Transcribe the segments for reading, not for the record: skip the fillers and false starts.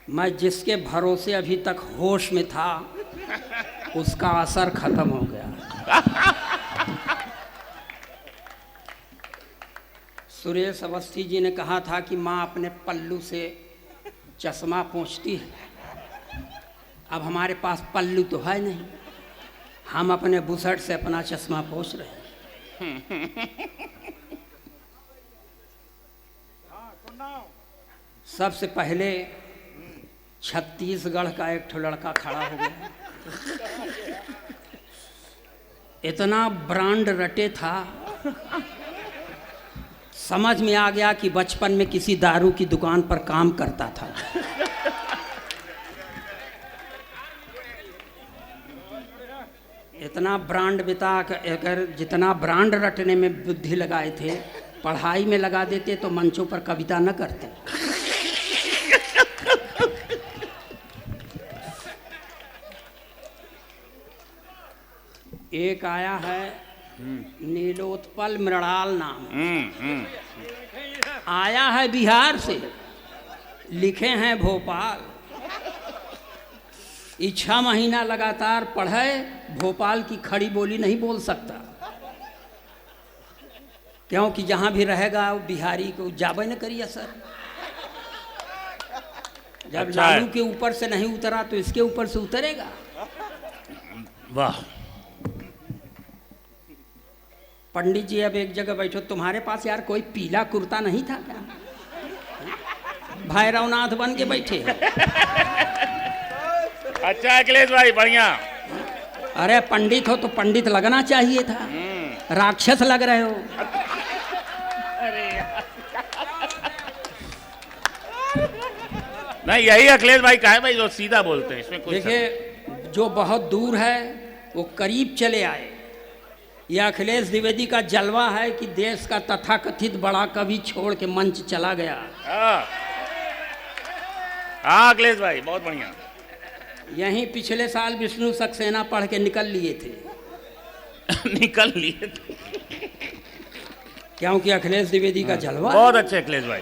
मैं जिसके भरोसे अभी तक होश में था उसका असर खत्म हो गया। सुरेश अवस्थी जी ने कहा था कि माँ अपने पल्लू से चश्मा पोंछती है। अब हमारे पास पल्लू तो है नहीं, हम अपने बुसट से अपना चश्मा पोंछ रहे हैं। सबसे पहले छत्तीसगढ़ का एक ठो लड़का खड़ा हो गया, इतना ब्रांड रटे था, समझ में आ गया कि बचपन में किसी दारू की दुकान पर काम करता था। इतना ब्रांड बिता कर जितना ब्रांड रटने में बुद्धि लगाए थे, पढ़ाई में लगा देते तो मंचों पर कविता न करते। एक आया है नीलोत्पल मृणाल नाम, आया है बिहार से, लिखे हैं भोपाल। 6 महीना लगातार पढ़े, भोपाल की खड़ी बोली नहीं बोल सकता, क्योंकि जहाँ भी रहेगा वो बिहारी को जाबे न करिए सर। जब अच्छा लालू के ऊपर से नहीं उतरा तो इसके ऊपर से उतरेगा। वाह। पंडित जी अब एक जगह बैठो, तुम्हारे पास यार कोई पीला कुर्ता नहीं था क्या? भैरवनाथ बन के बैठे हो। अच्छा अखिलेश भाई बढ़िया। अरे पंडित हो तो पंडित लगना चाहिए था, राक्षस लग रहे हो। नहीं यही अखिलेश भाई का है भाई, जो सीधा बोलते हैं, इसमें कुछ देखिए जो बहुत दूर है वो करीब चले आए। यह अखिलेश द्विवेदी का जलवा है कि देश का तथाकथित बड़ा कवि छोड़ के मंच चला गया। हाँ अखिलेश भाई बहुत बढ़िया। यहीं पिछले साल विष्णु सक्सेना पढ़ के निकल लिए थे। निकल लिए थे क्योंकि अखिलेश द्विवेदी का जलवा बहुत अच्छे अखिलेश भाई।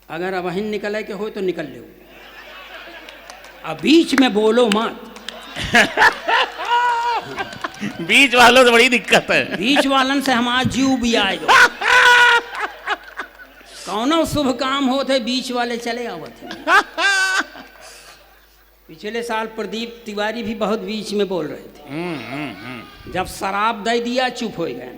अगर अब निकले के हो तो निकल लो, अब बीच में बोलो मत। बीच वालों से बड़ी दिक्कत है। बीच वालन से हमारा जीव भी आएगा। कौनो शुभ काम होते बीच वाले चले आवत है। पिछले साल प्रदीप तिवारी भी बहुत बीच में बोल रहे थे। जब शराब दे दिया चुप हो गए।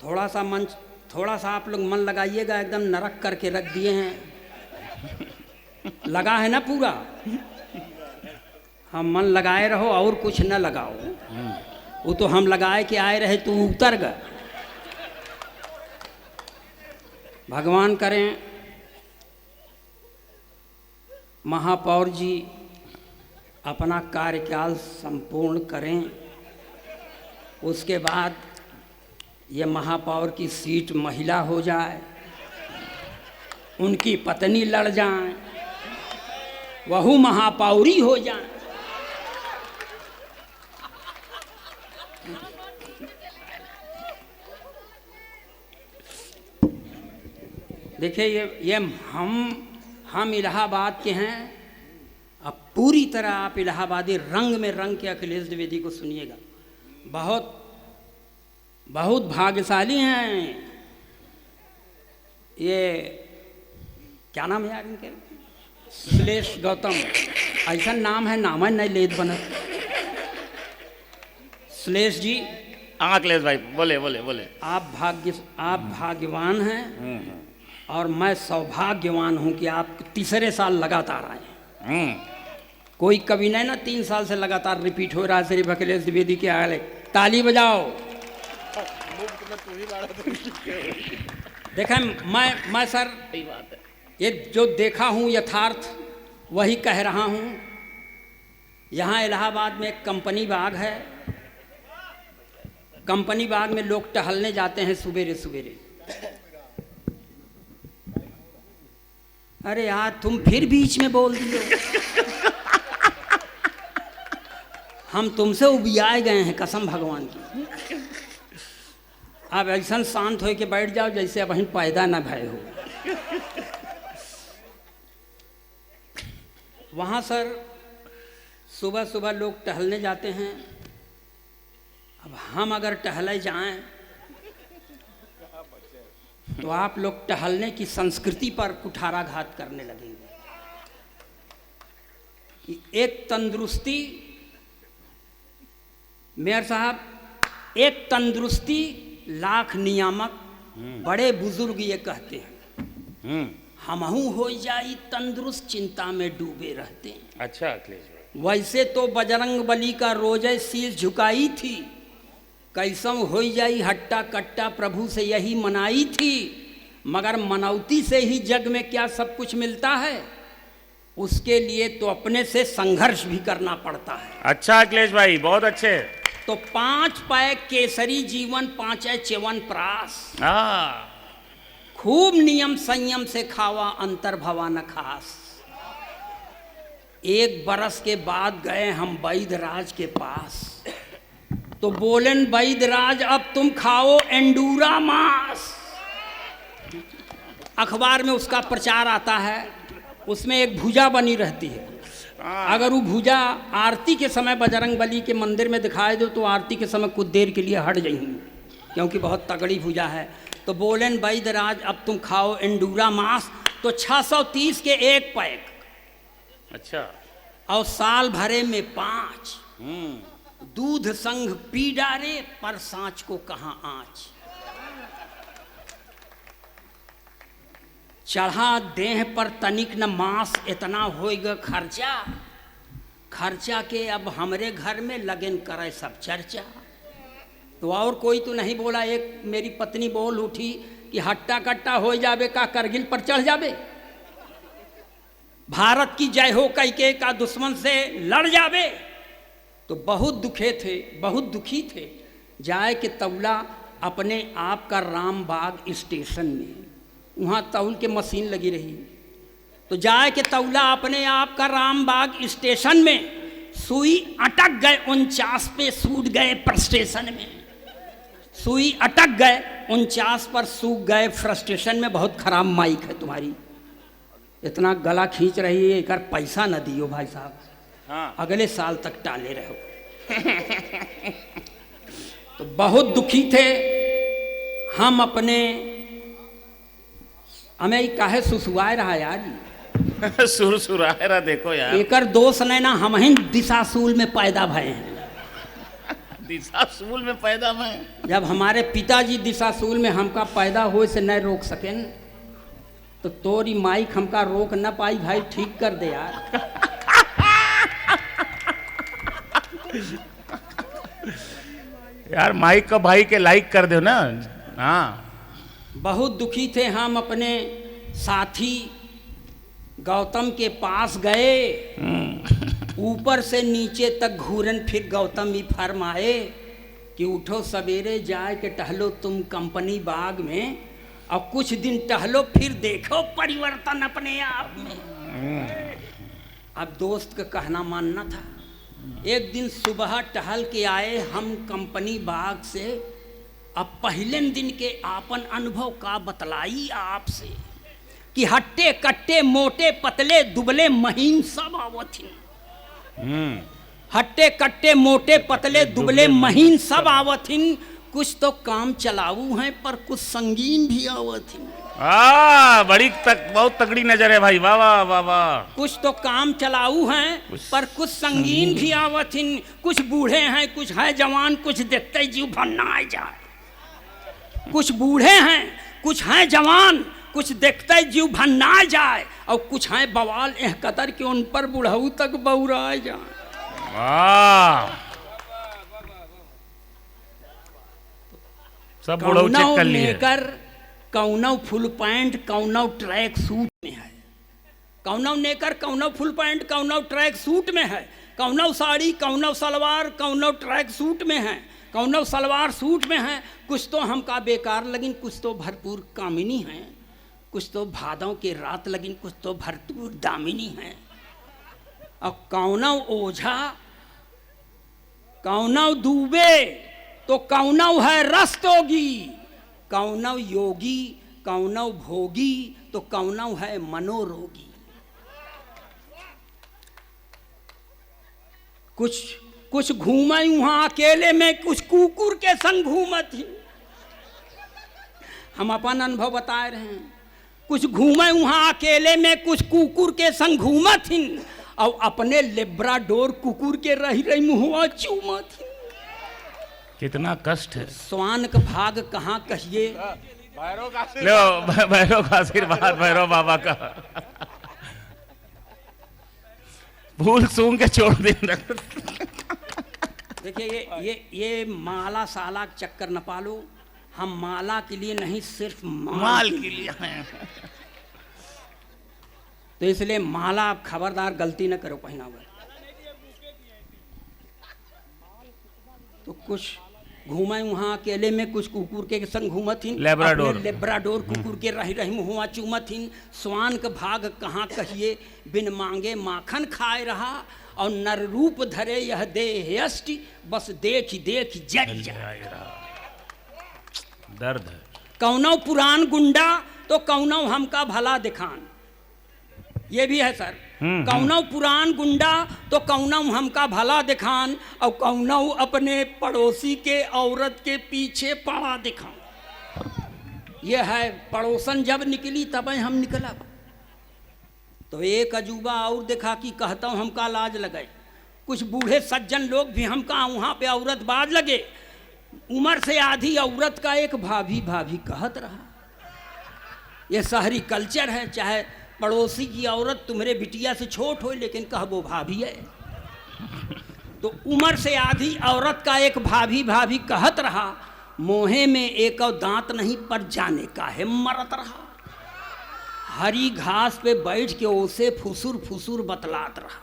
थोड़ा सा आप लोग मन लगाइएगा, एकदम नरक करके रख दिए हैं। लगा है ना पूरा? हम मन लगाए रहो और कुछ न लगाओ। वो तो हम लगाए के आए रहे, तू उतर गए। भगवान करें महापौर जी अपना कार्यकाल संपूर्ण करें, उसके बाद ये महापौर की सीट महिला हो जाए, उनकी पत्नी लड़ जाए, वहू महापौरी हो जाए। देखिए ये हम इलाहाबाद के हैं। अब पूरी तरह आप इलाहाबादी रंग में रंग के अखिलेश द्विवेदी को सुनिएगा। बहुत बहुत भाग्यशाली हैं ये, क्या नाम है यार इनके? श्लेष गौतम, ऐसा नाम है, नाम है नहीं लेत बना। श्लेष जी। हाँ अखिलेश भाई बोले बोले बोले। आप भाग्यवान हैं और मैं सौभाग्यवान हूं कि आप तीसरे साल लगातार आए। कोई कवि नहीं ना 3 साल से लगातार रिपीट हो रहा है सिर्फ अखिलेश द्विवेदी के आगे। ताली बजाओ। देखें मैं सर ये जो देखा हूँ यथार्थ वही कह रहा हूँ। यहाँ इलाहाबाद में एक कंपनी बाग है। कंपनी बाग में लोग टहलने जाते हैं सवेरे सवेरे। अरे यार तुम फिर बीच में बोल दिए। हम तुमसे उबियाए गए हैं कसम भगवान की। आप ऐसा शांत हो के बैठ जाओ जैसे अब वहीं पैदा न भय हो। वहाँ सर सुबह सुबह लोग टहलने जाते हैं। अब हम अगर टहले जाएं तो आप लोग टहलने की संस्कृति पर कुठाराघात करने लगेंगे कि एक तंदुरुस्ती, मेयर साहब, एक तंदुरुस्ती लाख नियामक। बड़े बुजुर्ग ये कहते हैं, हमहू हो जाई तंदुरुस्त चिंता में डूबे रहते हैं। अच्छा अखिलेश भाई, वैसे तो बजरंग बली का रोजे शीश झुकाई थी, कैसम हो जाई हट्टा कट्टा प्रभु से यही मनाई थी। मगर मनौती से ही जग में क्या सब कुछ मिलता है, उसके लिए तो अपने से संघर्ष भी करना पड़ता है। अच्छा अखिलेश भाई, बहुत अच्छे। तो 5 पैक केसरी जीवन 5 च्यवन प्रास, खूब नियम संयम से खावा अंतर भवा न खास। 1 बरस के बाद गए हम वैद्यराज के पास, तो बोलेन वैद्यराज अब तुम खाओ एंडूरा मांस। अखबार में उसका प्रचार आता है, उसमें एक भुजा बनी रहती है। अगर वो भुजा आरती के समय बजरंग बली के मंदिर में दिखाई दो तो आरती के समय कुछ देर के लिए हट जाएंगी, क्योंकि बहुत तगड़ी भुजा है। तो बोलेन वैद्यराज अब तुम खाओ एंडूरा मांस, तो 630 के 1 पैक। अच्छा। और साल भरे में 5 दूध संग पी डारे, पर सांच को कहाँ आँच। चढ़ा देह पर तनिक न मांस, इतना होएगा खर्चा। खर्चा के अब हमरे घर में लगन करे सब चर्चा। तो और कोई तो नहीं बोला। एक मेरी पत्नी बोल उठी कि हट्टा कट्टा हो जावे का करगिल पर चढ़ जावे, भारत की जय हो कह के का दुश्मन से लड़ जावे। तो बहुत बहुत दुखी थे। जाए के तौला अपने आप का रामबाग स्टेशन में, वहाँ तौल के मशीन लगी रही। तो जाए के तौला अपने आप का रामबाग स्टेशन में, सुई अटक गए 49 पे, सूट गए फ्रस्ट्रेशन में। सुई अटक गए 49 पर, सूख गए फ्रस्ट्रेशन में। बहुत खराब माइक है तुम्हारी, इतना गला खींच रही है, एक पैसा न दियो भाई साहब। हाँ। अगले साल तक टाले रहो। तो बहुत दुखी थे हम अपने, हमें काहे सुसुआए रहा यार। सुरसुराए रहा, देखो यार। एकर दोष नहीं ना, हम ही दिशाशूल में पैदा भये हैं। दिशाशूल में पैदा मैं, जब हमारे पिताजी दिशाशूल में हमका पैदा हो से न रोक सकें, तो तोरी माइक हमका रोक न पाई। भाई ठीक कर दे यार। यार माइक का भाई के लाइक कर दो ना। हाँ। बहुत दुखी थे हम अपने साथी गौतम के पास गए। ऊपर से नीचे तक घूरन फिर गौतम ही फरमाए कि उठो सवेरे जाए के टहलो तुम कंपनी बाग में, और कुछ दिन टहलो फिर देखो परिवर्तन अपने आप में। अब दोस्त का कहना मानना था। एक दिन सुबह टहल के आए हम कंपनी बाग से। अब पहले दिन के आपन अनुभव का बतलाई आपसे कि हट्टे कट्टे मोटे पतले दुबले महीन सब आवथिन। हट्टे कट्टे मोटे पतले दुबले महीन सब आवथिन। कुछ तो काम चलाऊ हैं पर कुछ संगीन भी आवथिन। बहुत तगड़ी नजर है भाई, वाह वाह वाह वाह। कुछ तो काम चलाऊ हैं पर कुछ संगीन भी आवथिन। कुछ बूढ़े हैं कुछ है जवान, कुछ देखते जीव भन्ना जाए। कुछ बूढ़े हैं कुछ हैं जवान, कुछ देखते जीव भन्ना जाए। और कुछ हैं बवाल एह कतर के उन पर बुढ़ऊ तक बौरा जाए। सब बुढ़ऊ चेक कर लिए। कौनव फुल पैंट कौनव ट्रैक सूट में है, कौनव नेकर कौनव फुल पैंट कौनव ट्रैक सूट में है, कौनव साड़ी कौनव सलवार कौनव ट्रैक सूट में है, कौनव सलवार सूट में है। कुछ तो हमका बेकार लगिन, कुछ तो भरपूर कामिनी हैं, कुछ तो भादों के रात लगिन, कुछ तो भरपूर दामिनी हैं। और कौनव ओझा कौनव डूबे तो कौनव है रस्तोगी, कौनव योगी कौनव भोगी तो कौनव है मनोरोगी। कुछ घूमे वहां अकेले में, कुछ कुकुर के संग घूमत ही। हम अपन अनुभव बता रहे हैं। कुछ घूमे वहां अकेले में, कुछ कुकुर के संग घूमत ही, और अपने लेब्राडोर कुकुर के रही रही मुहुआ चूमत ही। कितना कष्ट है। स्वान का भाग कहाँ कहिए। लो भैरव का आशीर्वाद, भैरव बाबा का। भूल सूंघ के छोड़ देना। देखिए ये माला साला चक्कर न पालो। हम माला के लिए नहीं, सिर्फ माल के लिए हैं। तो इसलिए माला आप खबरदार गलती न करो पहना हुआ। तो कुछ घूमे वहां अकेले में, कुछ कुकुर के संग घूमत हिन, लेब्राडोर कुकुर के रही रही मुहुआ चूमत हिन। स्वान का भाग कहाँ कहिए, बिन मांगे माखन खाए रहा, और नर रूप धरे यह देह यष्टि, बस देख जल जाए। दर्द है। कौनव पुरान गुंडा तो कौनव हमका भला दिखान, ये भी है सर। कौनव पुरान गुंडा तो कौनव हमका भला दिखान, और कौनव अपने पड़ोसी के औरत के पीछे पड़ा दिखान। ये है पड़ोसन जब निकली तब हम निकला। तो एक अजूबा और देखा कि कहता हूँ हमका लाज लगे। कुछ बूढ़े सज्जन लोग भी हमका वहाँ पे औरत बाज लगे। उम्र से आधी औरत का एक भाभी कहत रहा। ये शहरी कल्चर है, चाहे पड़ोसी की औरत तुम्हारे बिटिया से छोट हो, लेकिन कह वो भाभी है। तो उम्र से आधी औरत का एक भाभी कहत रहा। मोहे में एक और दांत नहीं, पर जाने का है मरत रहा। हरी घास पे बैठ के ओसे फुसुर बतलात रहा।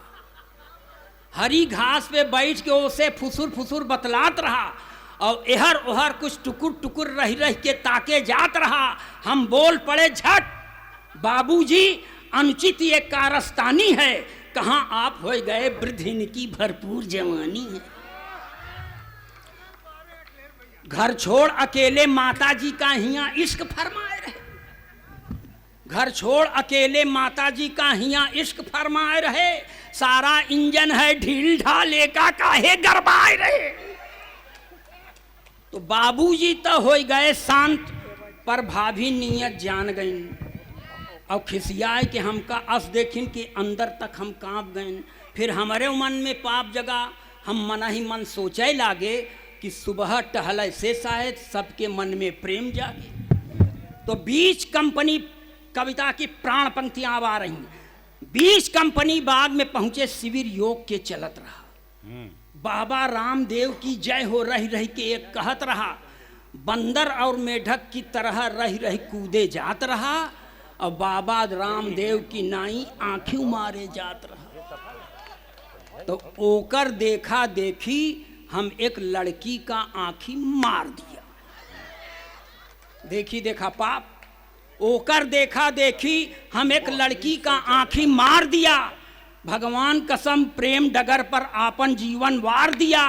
हरी घास पे बैठ के ओसे फुसुर बतलात रहा, और एहर ओहर कुछ टुकुर रह के ताके जात रहा। हम बोल पड़े झट, बाबूजी अनुचित ये कारस्तानी है, कहाँ आप हो गए वृद्धिन की भरपूर जवानी है। घर छोड़ अकेले माता जी का हिया इश्क फरमाए रहे। घर छोड़ अकेले माता जी का हिया इश्क फरमाए रहे। सारा इंजन है ढील ढाले का, काहे गरबाए रहे। तो बाबूजी तो हो गए शांत, पर भाभी नियत जान गई, और खिसियाए कि हमका अस देखिन कि अंदर तक हम कांप गए। फिर हमारे मन में पाप जगा। हम मन ही मन सोचे लागे कि सुबह टहले से शायद सबके मन में प्रेम जागे। तो बीच कंपनी कविता की प्राण पंक्तियां आ रही। बीच कंपनी बाग में पहुंचे, शिविर योग के चलत रहा। बाबा रामदेव की जय हो रही के एक कहत रहा। बंदर और मेढक की तरह रही कूदे जात रहा, और बाबा रामदेव की नाई आंखें मारे जात रहा। तो ओकर देखा देखी हम एक लड़की का आंखी मार दिया। देखा पाप। ओकर देखा देखी हम एक लड़की का आंखी मार दिया। भगवान कसम प्रेम डगर पर आपन जीवन वार दिया।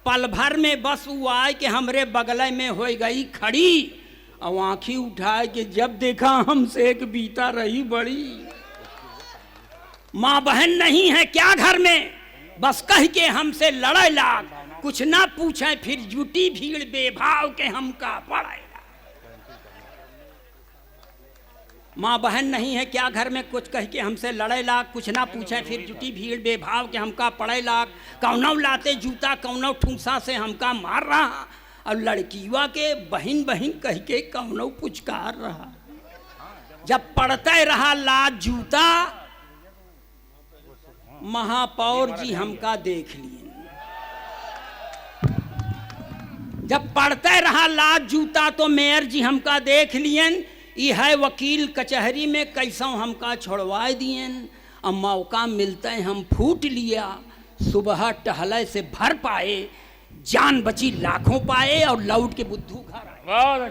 पल भर में बस वो आए कि हमरे बगल में हो गई खड़ी, और आंखी उठाए कि जब देखा हमसे एक बीता रही बड़ी। माँ बहन नहीं है क्या घर में, बस कह के हमसे लड़े लाग। कुछ ना पूछे फिर जुटी भीड़ बेभाव के हमका पड़े। माँ बहन नहीं है क्या घर में, कुछ कह के हमसे लड़े लाग। कुछ ना पूछे फिर जुटी भीड़ बेभाव के हमका पड़े लाग। कौनव लाते जूता कौनव ठूसा से हमका मार रहा, और लड़कीवा के बहिन कह के कौनव पुचकार रहा। जब पड़ते रहा लात जूता, महापौर जी हमका देख लिए। जब पड़ते रहा लात जूता तो मेयर जी हमका देख लियन। ये है वकील कचहरी में कैसा हमका छोड़वा दियन। अब मौका मिलता है हम फूट लिया। सुबह टहले से भर पाए, जान बची लाखों पाए, और लौट के बुद्धू घर आए।